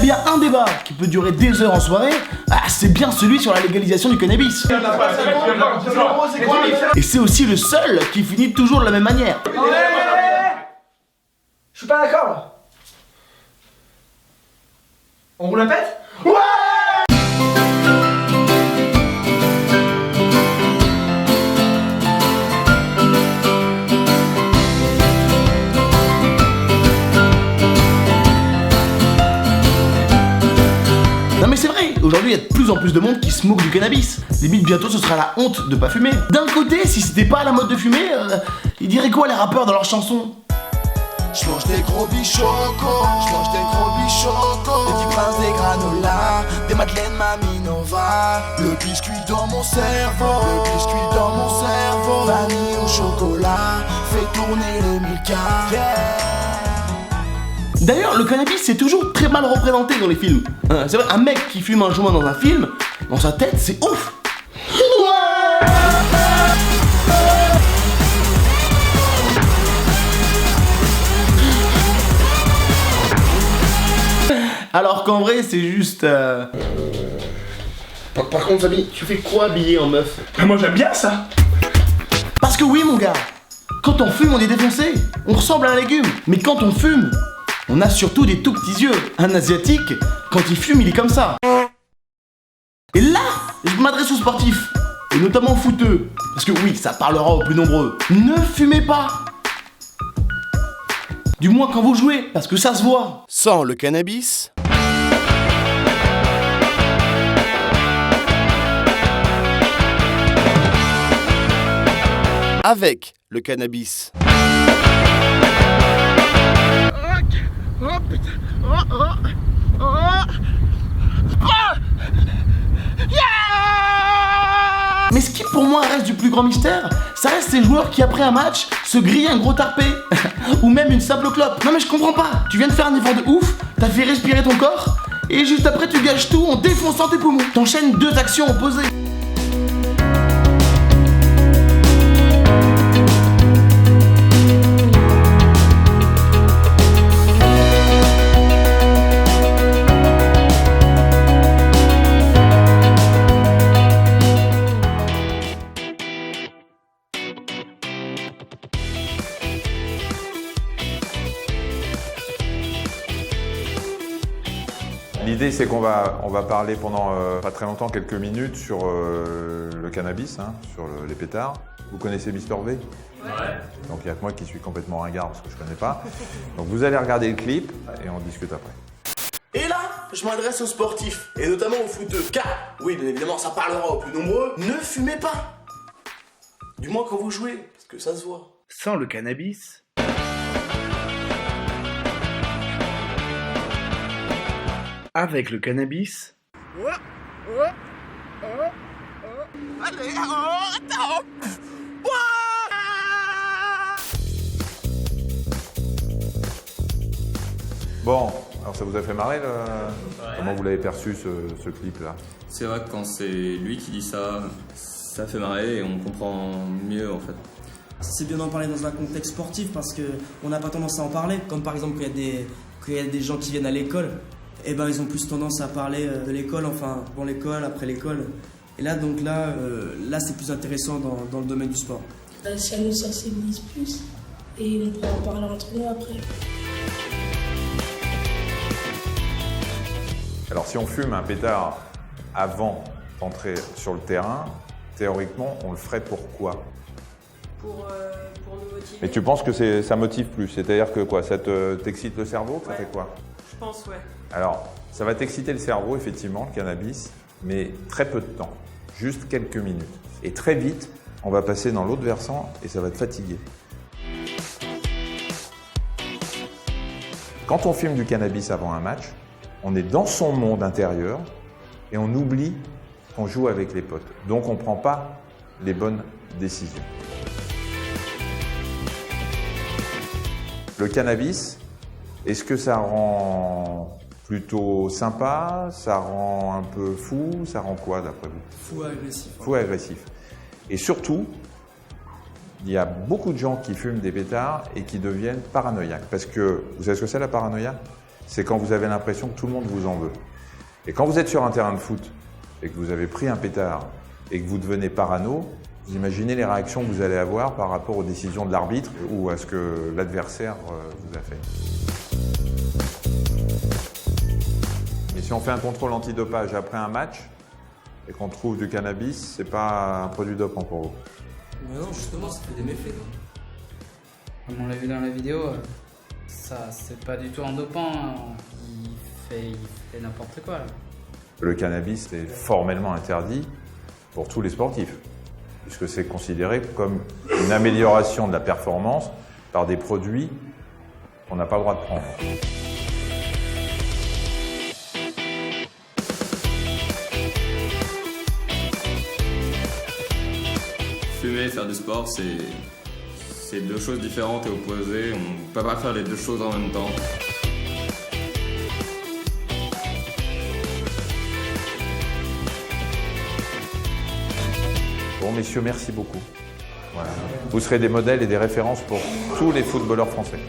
bien un débat qui peut durer des heures en soirée, c'est bien celui sur la légalisation du cannabis. Et c'est aussi le seul qui finit toujours de la même manière. Je suis pas d'accord là. On vous la pète? Ouais! Non mais c'est vrai, aujourd'hui il y a de plus en plus de monde qui se moque du cannabis. Limite bientôt ce sera la honte de pas fumer. D'un côté, si c'était pas à la mode de fumer, ils diraient quoi les rappeurs dans leurs chansons? J'mange des gros bichocos, j'mange des gros bichocos, des petits princes, des granolas, des madeleines Mamie Nova. Le biscuit dans mon cerveau, le biscuit dans mon cerveau, vanille au chocolat, fait tourner les Milka. D'ailleurs, le cannabis c'est toujours très mal représenté dans les films. C'est vrai, un mec qui fume un joint dans un film, dans sa tête c'est ouf. Alors qu'en vrai c'est juste... Par contre Samy, tu fais quoi habillé en meuf? Moi j'aime bien ça. Parce que oui mon gars, quand on fume on est défoncé, on ressemble à un légume. Mais quand on fume, on a surtout des tout petits yeux. Un asiatique, quand il fume il est comme ça. Et là, je m'adresse aux sportifs, et notamment aux footeux. Parce que oui, ça parlera aux plus nombreux. Ne fumez pas. Du moins quand vous jouez, parce que ça se voit. Sans le cannabis... Avec le cannabis. Oh putain. Oh. Mais ce qui pour moi reste du plus grand mystère, ça reste ces joueurs qui après un match se grillent un gros tarpé. Ou même une simple clope. Non mais je comprends pas. Tu viens de faire un effort de ouf, t'as fait respirer ton corps, et juste après tu gâches tout en défonçant tes poumons. T'enchaînes deux actions opposées. L'idée, c'est qu'on va parler pendant pas très longtemps, quelques minutes, sur le cannabis, sur les pétards. Vous connaissez Mister V? Ouais. Donc il n'y a que moi qui suis complètement ringard parce que je ne connais pas. Donc vous allez regarder le clip et on discute après. Et là, je m'adresse aux sportifs, et notamment aux footeux. Car, oui, bien évidemment, ça parlera aux plus nombreux. Ne fumez pas. Du moins quand vous jouez, parce que ça se voit. Sans le cannabis... Avec le cannabis... Allez, attends. Bon, alors ça vous a fait marrer Comment vous l'avez perçu ce clip-là? C'est vrai que quand c'est lui qui dit ça, ça fait marrer et on comprend mieux en fait. C'est bien d'en parler dans un contexte sportif parce qu'on n'a pas tendance à en parler, comme par exemple quand il y a des gens qui viennent à l'école, et ben ils ont plus tendance à parler de l'école, enfin avant l'école, après l'école. Et là donc là c'est plus intéressant dans le domaine du sport. Ça nous sensibilise plus et on pourra en parler entre nous après. Alors si on fume un pétard avant d'entrer sur le terrain, théoriquement on le ferait pourquoi? Pour nous motiver. Mais tu penses que ça motive plus? C'est-à-dire que quoi? Ça t'excite le cerveau? Ça fait quoi? Je pense, ouais. Alors, ça va t'exciter le cerveau, effectivement, le cannabis, mais très peu de temps, juste quelques minutes. Et très vite, on va passer dans l'autre versant et ça va te fatiguer. Quand on fume du cannabis avant un match, on est dans son monde intérieur et on oublie qu'on joue avec les potes. Donc, on ne prend pas les bonnes décisions. Le cannabis, est-ce que ça rend plutôt sympa? Ça rend un peu fou? Ça rend quoi d'après vous? Fou agressif. Fou agressif. Et surtout, il y a beaucoup de gens qui fument des pétards et qui deviennent paranoïaques. Parce que, vous savez ce que c'est la paranoïa? c'est quand vous avez l'impression que tout le monde vous en veut. Et quand vous êtes sur un terrain de foot et que vous avez pris un pétard et que vous devenez parano, vous imaginez les réactions que vous allez avoir par rapport aux décisions de l'arbitre ou à ce que l'adversaire vous a fait. Mais si on fait un contrôle antidopage après un match et qu'on trouve du cannabis, c'est pas un produit dopant pour vous. Mais non, justement, ça fait des méfaits. Comme on l'a vu dans la vidéo, ça c'est pas du tout un dopant, il fait n'importe quoi là. Le cannabis est formellement interdit pour tous les sportifs, puisque c'est considéré comme une amélioration de la performance par des produits qu'on n'a pas le droit de prendre. Fumer et faire du sport, c'est deux choses différentes et opposées. On ne peut pas faire les deux choses en même temps. Bon, messieurs, merci beaucoup. Voilà. Vous serez des modèles et des références pour tous les footballeurs français.